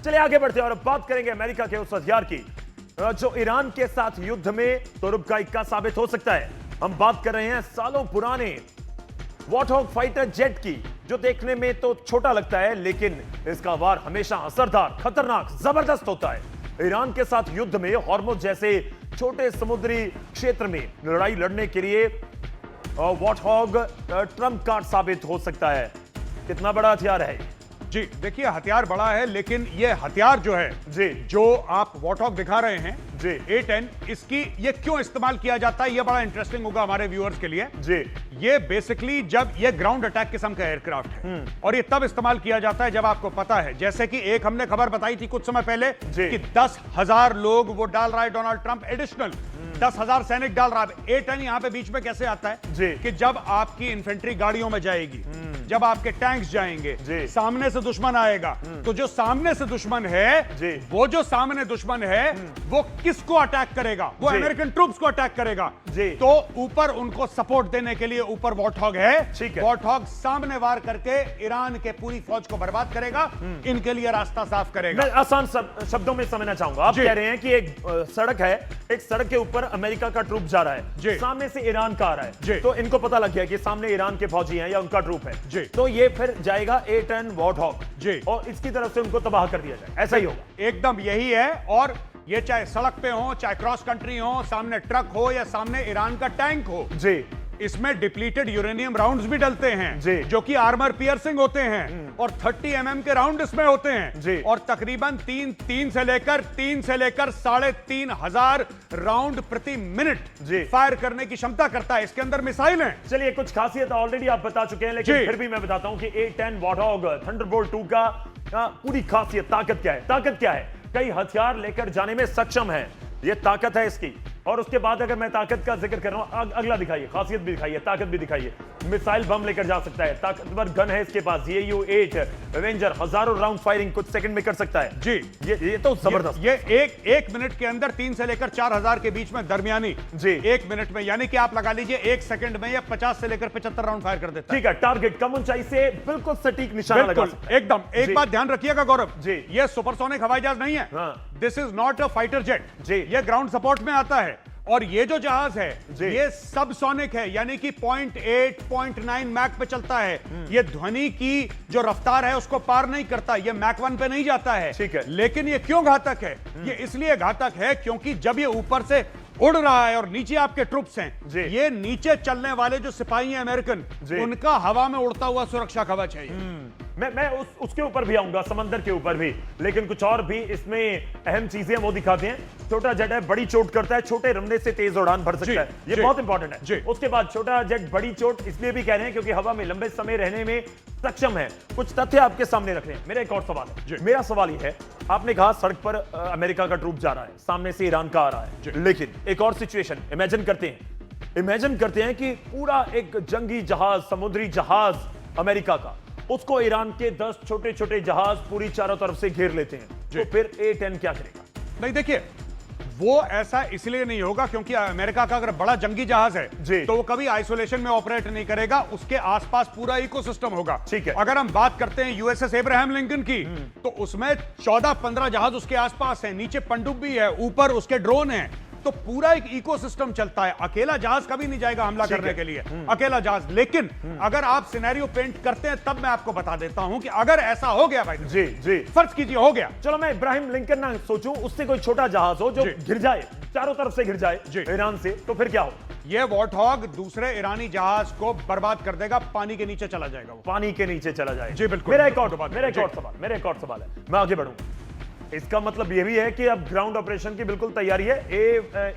चलिए आगे बढ़ते हैं और अब बात करेंगे अमेरिका के उस हथियार की जो ईरान के साथ युद्ध में तुरुप का इक्का साबित हो सकता है। हम बात कर रहे हैं सालों पुराने वॉरहॉग फाइटर जेट की, जो देखने में तो छोटा लगता है लेकिन इसका वार हमेशा असरदार, खतरनाक, जबरदस्त होता है। ईरान के साथ युद्ध में हॉर्मुज जैसे छोटे समुद्री क्षेत्र में लड़ाई लड़ने के लिए वॉरहॉग ट्रम्प कार्ड साबित हो सकता है। कितना बड़ा हथियार है जी? देखिए, हथियार बड़ा है, लेकिन ये हथियार जो है जी, जो आप वॉरहॉग दिखा रहे हैं जी, A10, इसकी ये क्यों इस्तेमाल किया जाता है, ये बड़ा इंटरेस्टिंग होगा हमारे व्यूअर्स के लिए जी। ये बेसिकली जब ये ग्राउंड अटैक किस्म का एयरक्राफ्ट है और ये तब इस्तेमाल किया जाता है जब आपको पता है, जैसे कि एक हमने खबर बताई थी कुछ समय पहले कि 10,000 लोग वो डाल रहा है डोनाल्ड ट्रंप एडिशनल, 10,000 सैनिक डाल रहा है। A10 यहां पे बीच में कैसे आता है जी, कि जब आपकी इन्फेंट्री गाड़ियों में जाएगी, जब आपके टैंक्स जाएंगे, सामने से दुश्मन आएगा, तो जो सामने से दुश्मन है, वो जो सामने दुश्मन है वो किसको अटैक करेगा? वो अमेरिकन ट्रूप्स को अटैक करेगा। तो ऊपर उनको सपोर्ट देने के लिए ऊपर वॉरहॉग है। वॉरहॉग सामने वार करके ईरान के पूरी फौज को बर्बाद करेगा, इनके लिए रास्ता साफ करेगा। मैं आसान शब्दों में समझना चाहूंगा। आप कह रहे हैं कि एक सड़क है, एक सड़क के ऊपर अमेरिका का ट्रूप जा रहा है, सामने से ईरान का आ रहा है, तो इनको पता लग गया कि सामने ईरान के फौजी हैं या उनका ट्रूप है, तो ये फिर जाएगा A10 वॉरहॉग और इसकी तरफ से उनको तबाह कर दिया जाए। ऐसा ही होगा, एकदम यही है। और ये चाहे सड़क पे हो, चाहे क्रॉस कंट्री हो, सामने ट्रक हो या सामने ईरान का टैंक हो, इसमें डिप्लीटेड यूरेनियम राउंड्स भी डलते हैं जो कि आर्मर पियर्सिंग होते हैं और 30 mm के राउंड इसमें होते हैं और तकरीबन 3 से लेकर 3,500 राउंड प्रति मिनट फायर करने की क्षमता करता है। इसके अंदर मिसाइल हैं। चलिए, कुछ खासियत ऑलरेडी आप बता चुके हैं, लेकिन फिर भी मैं बताता हूं कि A10 वॉरहॉग थंडरबोल्ट 2 का पूरी खासियत, ताकत क्या है? ताकत क्या है? कई हथियार लेकर जाने में सक्षम है, ये ताकत है इसकी। और उसके बाद अगर मैं ताकत का जिक्र कर रहा हूं, अगला दिखाइए, खासियत भी दिखाइए, ताकत भी दिखाइए। मिसाइल बम लेकर जा सकता है, ताकतवर गन है इसके पास, AU-8 एवेंजर, हजारों राउंड फायरिंग कुछ सेकंड में कर सकता है जी। ये तो जबरदस्त। ये एक मिनट के अंदर 3 से लेकर 4,000 के बीच में दरमियानी जी, 1 मिनट में, यानी कि आप लगा लीजिए 1 सेकंड में या 50 से लेकर 75 राउंड फायर कर देता है। ठीक है, टारगेट कम ऊंचाई से बिल्कुल सटीक निशाना लगा सकता है। एकदम। एक बात ध्यान रखिएगा गौरव जी, ये सुपरसोनिक हवाई जहाज नहीं है, this is not a fighter jet ji, ये ग्राउंड सपोर्ट में आता है। और ये जो जहाज है ये सबसोनिक है, यानी कि 0.8 0.9 मैक पे चलता है। ये ध्वनि की जो रफ्तार है उसको पार नहीं करता, ये मैक 1 पे नहीं जाता है। ठीक है, लेकिन ये क्यों घातक है? ये इसलिए घातक है क्योंकि जब ये ऊपर से उड़ रहा है और नीचे आपके ट्रूप्स हैं, ये नीचे चलने वाले जो सिपाही हैं अमेरिकन, उनका हवा में उड़ता हुआ सुरक्षा कवच है। मैं उसके ऊपर भी आऊंगा, समंदर के ऊपर भी, लेकिन कुछ और भी इसमें अहम चीजें वो दिखाते हैं। छोटा जेट है, बड़ी चोट करता है, छोटे रमने से तेज उड़ान भर सकता है, ये बहुत इंपॉर्टेंट है। उसके बाद छोटा जेट बड़ी चोट इसलिए भी कह रहे हैं क्योंकि हवा में लंबे समय रहने में सक्षम है। कुछ तथ्य आपके सामने रख रहे हैं। मेरा एक और सवाल है, मेरा सवाल ये है, आपने कहा सड़क पर अमेरिका का ट्रूप जा रहा है, सामने से ईरान का आ रहा है, लेकिन एक और सिचुएशन इमेजिन करते हैं कि पूरा एक जंगी जहाज, समुद्री जहाज अमेरिका का, उसको ईरान के 10 छोटे छोटे जहाज पूरी चारों तरफ से घेर लेते हैं, तो फिर A10 क्या करेगा? नहीं, देखिए, वो ऐसा इसलिए नहीं होगा क्योंकि अमेरिका का अगर बड़ा जंगी जहाज है तो वो कभी आइसोलेशन में ऑपरेट नहीं करेगा, उसके आसपास पूरा इकोसिस्टम होगा। ठीक है। अगर हम बात करते हैं USS एब्राहम लिंकन की, तो उसमें 14-15 जहाज उसके आसपास हैं, नीचे पनडुब्बी है, ऊपर उसके ड्रोन हैं, तो पूरा एक इकोसिस्टम चलता है। अकेला जहाज कभी नहीं जाएगा हमला करने के लिए, अकेला जहाज। लेकिन अगर आप सिनेरियो पेंट करते हैं तब मैं आपको बता देता हूं कि अगर ऐसा हो गया भाई जी, फर्ज कीजिए हो गया, चलो मैं इब्राहिम लिंकन ना सोचूं, उससे कोई छोटा जहाज हो जो गिर जाए, चारों तरफ से गिर जाए ईरान से, तो फिर क्या हो? ये वॉरहॉग दूसरे ईरानी जहाज को बर्बाद कर देगा, पानी के नीचे चला जाएगा, वो पानी के नीचे चला जाएगा। जी बिल्कुल। मेरा एक और सवाल है, मैं आगे बढ़ूंगा। इसका मतलब यह भी है कि अब ग्राउंड ऑपरेशन की बिल्कुल तैयारी है।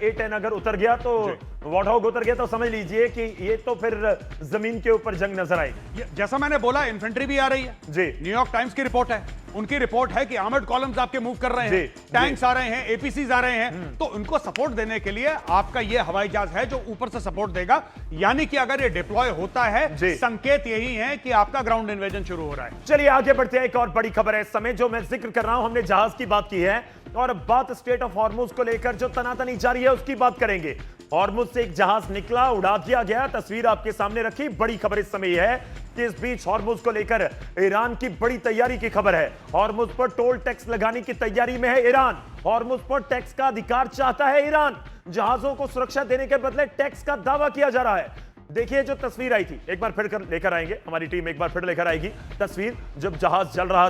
A10 अगर उतर गया तो, वॉरहॉग उतर गया तो समझ लीजिए कि ये तो फिर जमीन के ऊपर जंग नजर आएगी। जैसा मैंने बोला, इन्फेंट्री भी आ रही है जी। न्यूयॉर्क टाइम्स की रिपोर्ट है, उनकी रिपोर्ट है कि आर्मर्ड कॉलम्स आपके मूव कर रहे हैं, टैंक्स आ रहे हैं, APCs आ रहे हैं, तो उनको सपोर्ट देने के लिए आपका ये हवाई जहाज है जो ऊपर से सपोर्ट देगा। यानी कि अगर ये डिप्लॉय होता है, संकेत यही है कि आपका ग्राउंड इन्वेजन शुरू हो रहा है। चलिए आगे बढ़ते हैं। एक और बड़ी खबर है इस समय जो मैं जिक्र कर रहा हूं, हमने जहाज की बात की है और अब बात स्ट्रेट ऑफ हॉर्मुज को लेकर जो तनातनी जारी है उसकी बात करेंगे। हॉर्मुज से एक जहाज निकला, उड़ा दिया गया, तस्वीर आपके सामने रखी। बड़ी खबर इस समय है कि इस बीच हॉर्मुज को लेकर ईरान की बड़ी तैयारी की खबर है। हॉर्मुज पर टोल टैक्स लगाने की तैयारी में है ईरान। हॉर्मुज पर टैक्स का अधिकार चाहता है ईरान। जहाजों को सुरक्षा देने के बदले टैक्स का दावा किया जा रहा है। देखिए जो तस्वीर आई थी, एक बार फिर लेकर आएंगे, हमारी टीम एक बार फिर लेकर आएगी तस्वीर जब जहाज चल रहा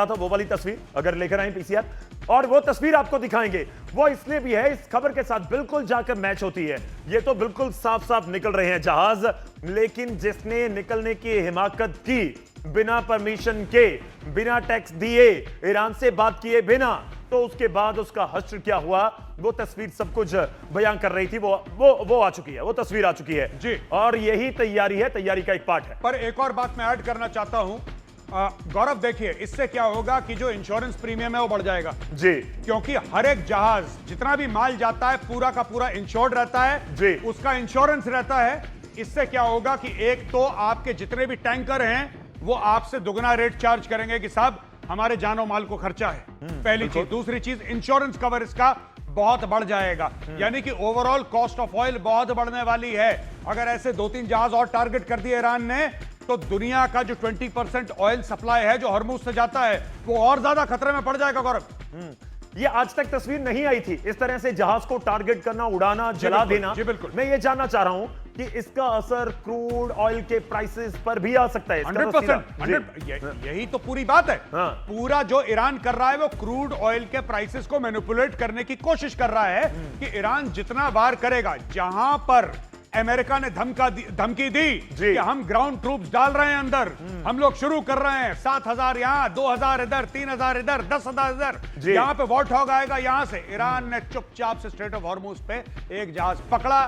था, वो वाली तस्वीर अगर लेकर आए पीसीआर, और वो तस्वीर आपको दिखाएंगे। वो इसलिए भी है, इस खबर के साथ बिल्कुल जाकर मैच होती है। ये तो बिल्कुल साफ साफ निकल रहे हैं जहाज, लेकिन जिसने निकलने की हिमाकत की बिना परमिशन के, बिना टैक्स दिए, ईरान से बात किए बिना, तो उसके बाद उसका हश्र क्या हुआ, वो तस्वीर सब कुछ बयान कर रही थी। वो आ चुकी है, वो तस्वीर आ चुकी है जी। और यही तैयारी है, तैयारी का एक पार्ट है। पर एक और बात मैं ऐड करना चाहता हूं गौरव, देखिए इससे क्या होगा कि जो इंश्योरेंस प्रीमियम है वो बढ़ जाएगा जी, क्योंकि हर एक जहाज जितना भी माल जाता है पूरा का पूरा इंश्योर्ड रहता है जी, उसका इंश्योरेंस रहता है। इससे क्या होगा कि एक तो आपके जितने भी टैंकर हैं वो आपसे दुगना रेट चार्ज करेंगे कि साहब हमारे जानो माल को खर्चा है, पहली चीज। दूसरी चीज, इंश्योरेंस कवर इसका बहुत बढ़ जाएगा, यानी कि ओवरऑल कॉस्ट ऑफ ऑयल बहुत बढ़ने वाली है। अगर ऐसे 2-3 जहाज और टारगेट कर दिए ईरान ने, तो दुनिया का जो 20% ऑयल सप्लाई है जो हॉर्मुज से जाता है वो और ज्यादा खतरे में पड़ जाएगा गौरव। ये आज तक तस्वीर नहीं आई थी, इस तरह से जहाज को टारगेट करना, उड़ाना, जला देना। जी बिल्कुल। मैं ये जानना चाह रहा हूं कि इसका असर क्रूड ऑयल के प्राइसेस पर भी आ सकता है। 100%। यही तो पूरी बात है। हाँ। पूरा जो ईरान कर रहा है वो क्रूड ऑयल के प्राइसेस को मैनिपुलेट करने की कोशिश कर रहा है कि ईरान जितना बार करेगा, जहां पर अमेरिका ने धमकी दी कि हम ग्राउंड ट्रूप्स डाल रहे हैं अंदर, हम लोग शुरू कर रहे हैं, 7,000 यहां, 2,000 इधर, 3,000 इधर, 10,000 इधर, यहां पे वॉर आएगा यहां से। ईरान ने चुपचाप से स्ट्रेट ऑफ हॉर्मुज पे एक जहाज पकड़ा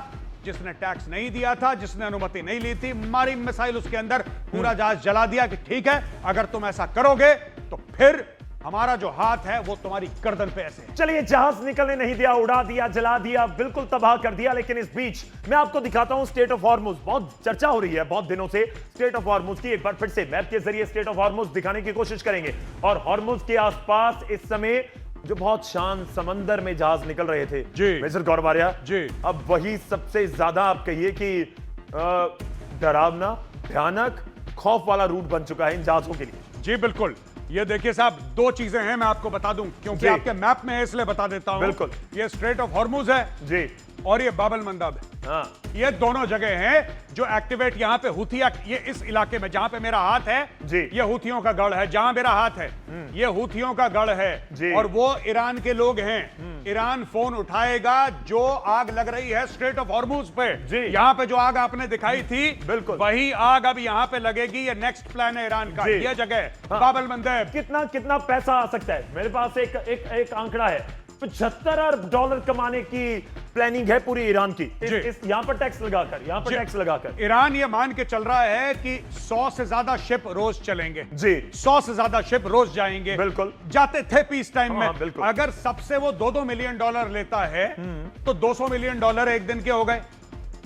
जिसने टैक्स नहीं दिया था, जिसने अनुमति नहीं ली थी, मारी मिसाइल उसके अंदर, पूरा जहाज जला दिया कि ठीक है अगर तुम ऐसा करोगे तो फिर हमारा जो हाथ है वो तुम्हारी गर्दन पे ऐसे है। चलिए, जहाज निकलने नहीं दिया, उड़ा दिया, जला दिया, बिल्कुल तबाह कर दिया। लेकिन इस बीच मैं आपको दिखाता हूं स्टेट ऑफ हॉर्मुज। बहुत चर्चा हो रही है बहुत दिनों से स्टेट ऑफ हॉर्मुज की। एक बार फिर से मैप के जरिए स्टेट ऑफ हॉर्मुज दिखाने की कोशिश करेंगे। और हॉर्मुज के आसपास इस समय जो बहुत शांत समंदर में जहाज निकल रहे थे जी, मेजर गौरव आर्या जी, अब वही सबसे ज्यादा आप कहिए कि डरावना, भयानक, खौफ वाला रूट बन चुका है इन जहाजों के लिए। जी बिल्कुल। ये देखिए साहब, दो चीजें हैं, मैं आपको बता दूं क्योंकि आपके मैप में है इसलिए बता देता हूं। बिल्कुल। ये स्ट्रेट ऑफ हॉर्मुज है जी, और ये बाब अल मंदब है। हाँ, ये दोनों जगह हैं जो एक्टिवेट यहां पे हुथिया, ये इस इलाके में जहां पे मेरा हाथ है जी, ये हुथियों का गढ़ है। जहां मेरा हाथ है ये हुथियों का गढ़ है जी, और वो ईरान के लोग हैं। ईरान फोन उठाएगा जो आग लग रही है स्ट्रेट ऑफ हॉर्मुज पे, यहां पे जो आग आपने दिखाई थी बिल्कुल वही आग अब यहां पे लगेगी। ये नेक्स्ट प्लान है ईरान का, ये जगह बाब अल मंदब। कितना पैसा आ सकता है? मेरे पास एक आंकड़ा है, 75 अरब डॉलर कमाने की प्लानिंग है पूरी ईरान की इस यहां पर टैक्स लगाकर। ईरान ये मान के चल रहा है कि 100 से ज्यादा शिप रोज चलेंगे जी, 100 से ज्यादा शिप रोज जाएंगे। बिल्कुल, जाते थे पीस टाइम में। बिल्कुल। अगर सबसे वो 2-2 मिलियन डॉलर लेता है तो 200 मिलियन डॉलर एक दिन के हो गए।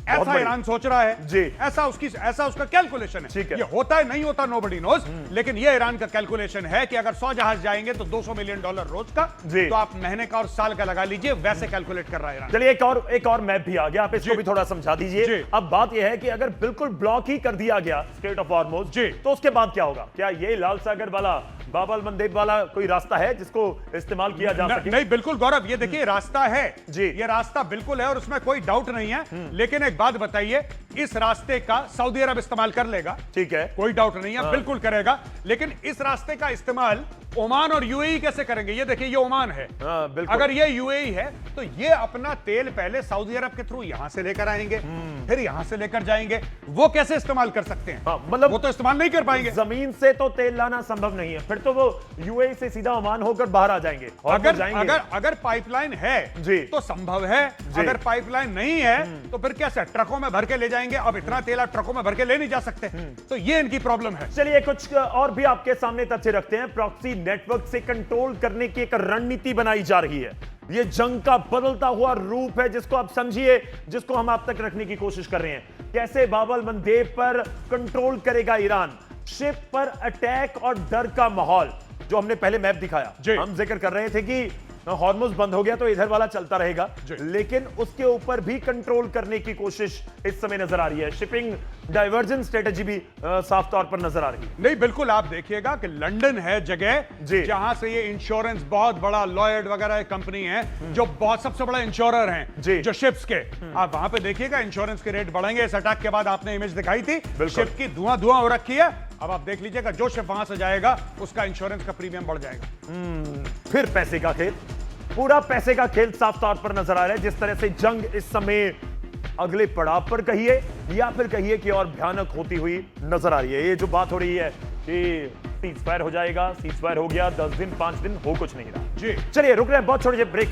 ऐसा ईरान सोच रहा है जी, ऐसा उसका कैलकुलेशन है। ठीक है। ये होता है नहीं होता नोबडी नोज, लेकिन ये ईरान का कैलकुलेशन है कि अगर 100 जहाज जाएंगे तो 200 मिलियन डॉलर रोज का, तो आप महीने का और साल का लगा लीजिए, वैसे कैलकुलेट कर रहा है ईरान। चलिए, एक और मैप भी आ गया, आप इसको भी थोड़ा समझा दीजिए। अब बात यह है कि अगर बिल्कुल ब्लॉक ही कर दिया गया स्टेट ऑफ हॉर्मुज तो उसके बाद क्या होगा? क्या ये लाल सागर वाला, बाब अल मंदब वाला कोई रास्ता है जिसको इस्तेमाल किया जा सके? नहीं, बिल्कुल गौरव, ये देखिए रास्ता है जी, ये रास्ता बिल्कुल है और उसमें कोई डाउट नहीं है। लेकिन एक बात बताइए, इस रास्ते का सऊदी अरब इस्तेमाल कर लेगा, ठीक है, कोई डाउट नहीं है, बिल्कुल करेगा। लेकिन इस रास्ते का इस्तेमाल ओमान और यूएई कैसे करेंगे? ये देखिए, ये ओमान है, अगर ये यूएई है तो ये अपना तेल पहले सऊदी अरब के थ्रू यहां से लेकर आएंगे, फिर यहां से लेकर जाएंगे। वो कैसे इस्तेमाल कर सकते हैं? मतलब वो तो इस्तेमाल नहीं कर पाएंगे। जमीन से तो तेल लाना संभव नहीं है, फिर तो वो यूएई से सीधा ओमान होकर बाहर आ जाएंगे। अगर पाइपलाइन है जी तो संभव है, अगर पाइपलाइन नहीं है तो फिर कैसे? ट्रकों में भर के ले जाएंगे। अब इतना तेल आप ट्रकों में भर के ले नहीं जा सकते, तो ये इनकी प्रॉब्लम है। चलिए, कुछ और भी आपके सामने तथ्य रखते हैं। प्रॉक्सी नेटवर्क से कंट्रोल करने की एक रणनीति बनाई जा रही है। यह जंग का बदलता हुआ रूप है जिसको आप समझिए, जिसको हम आप तक रखने की कोशिश कर रहे हैं। कैसे बाब अल मंदब पर कंट्रोल करेगा ईरान? शिप पर अटैक और डर का माहौल, जो हमने पहले मैप दिखाया, हम जिक्र कर रहे थे कि हॉर्मुज बंद हो गया तो इधर वाला चलता रहेगा, जी। लेकिन उसके ऊपर भी कंट्रोल करने की कोशिश इस समय नजर आ रही है। शिपिंग डाइवर्जन स्ट्रेटजी भी साफ तौर पर नजर आ रही है। नहीं, बिल्कुल आप देखिएगा कि लंदन है जगह जी। जहां से ये इंश्योरेंस बहुत बड़ा लॉयड वगैरह कंपनी है जो बहुत सबसे बड़ा इंश्योरर जी। हैं जो शिप्स के। आप वहां पे देखिएगा इंश्योरेंस के रेट बढ़ेंगे। इस अटैक के बाद आपने इमेज दिखाई थी शिप की धुआं धुआं हो रखी है। अब आप देख लीजिएगा जो शिप वहां से जाएगा उसका इंश्योरेंस का प्रीमियम बढ़ जाएगा। फिर पैसे का खेल, पूरा पैसे का खेल साफ तौर पर नजर आ रहा है। जिस तरह से जंग इस समय अगले पड़ाव पर कहिए या फिर कहिए कि और भयानक होती हुई नजर आ रही है। ये जो बात हो रही है कि सीज फायर हो जाएगा, सीज फायर हो गया, 10 दिन 5 दिन हो कुछ नहीं रहा। जी चलिए रुक रहे हैं, बहुत छोटे से ब्रेक।